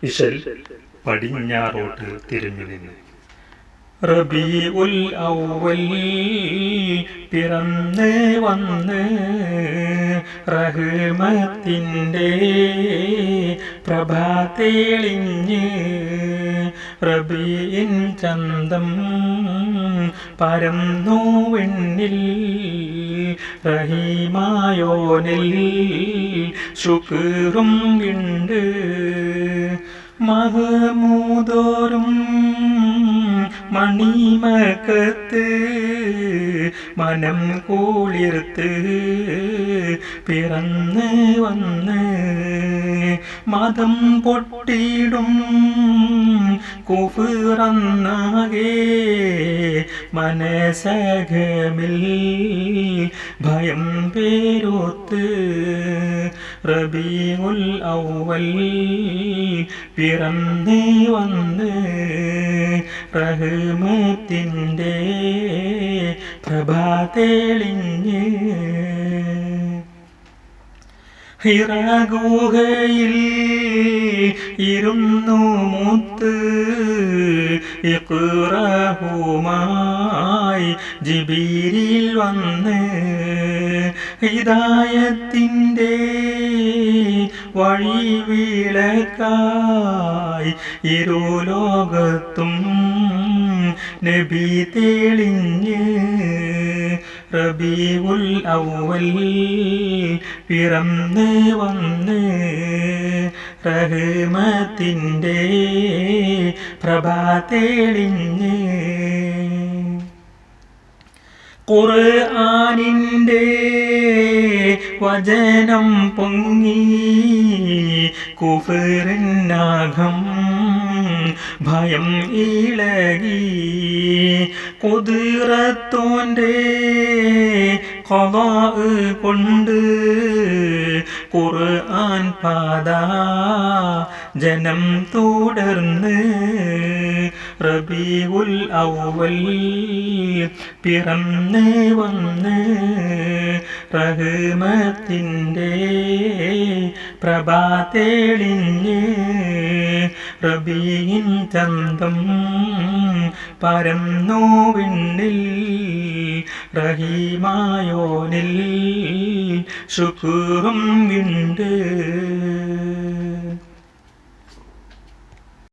ഇശൽ പടിഞ്ഞാറോട്ട് തിരിഞ്ഞു നിന്ന്. റബീഉൽ അവ്വൽ പിറന്ന് വന്ന് റഹ്മത്തിൻ്റെ പ്രഭ തെളിഞ്ഞ് റബീഇൻ ചന്തം പരന്നു വെണ്ണിൽ റഹീമായോനിൽ ശുക്റും ഉണ്ട്. മഹമൂദോരും മണിമക്കത്ത് മനം കുളിർത്ത് പിറന്ന് വന്ന് മതം പൊട്ടിടും കുഫ്റന്നാകെ മനസഖമിൽ ഭയം പേരൊത്ത് റബീഉൽ അവ്വൽ പിറന്ന് വന്ന് റഹ്മത്തിൻ്റെ പ്രഭ തെളിഞ്ഞ്. ഹിറ ഗുഹയിൽ ഇരുന്നു മുത്ത് ഇഖ്റഹുമായി ജിബീരിൽ വന്ന് ഹിദായത്തിൻ്റെ വഴി വിളക്കായി ഇരുലോകത്തും നബി തെളിഞ്ഞ് റബീഉൽ അവ്വൽ പിറന്ന് വന്ന് റഹ്മത്തിൻ്റെ പ്രഭ തെളിഞ്ഞ്. ഖുർആനിൻ്റെ വചനം പൊങ്ങി കുഫ്റിനാകം ഭയം ഇളകി ഖുദ്റത്തോൻ്റെ ഖളാ കൊണ്ട് ഖുർആൻ പാത ജനം തുടർന്ന് റബീഉൽ അവ്വൽ പിറന്ന് വന്ന് റഹ്മത്തിൻ്റെ പ്രഭ തെളിഞ്ഞ് റബീഇൻ ചന്തം പരന്നു വിണ്ണിൽ റഹീമായോനിൽ ശുക്റും ഉണ്ട്.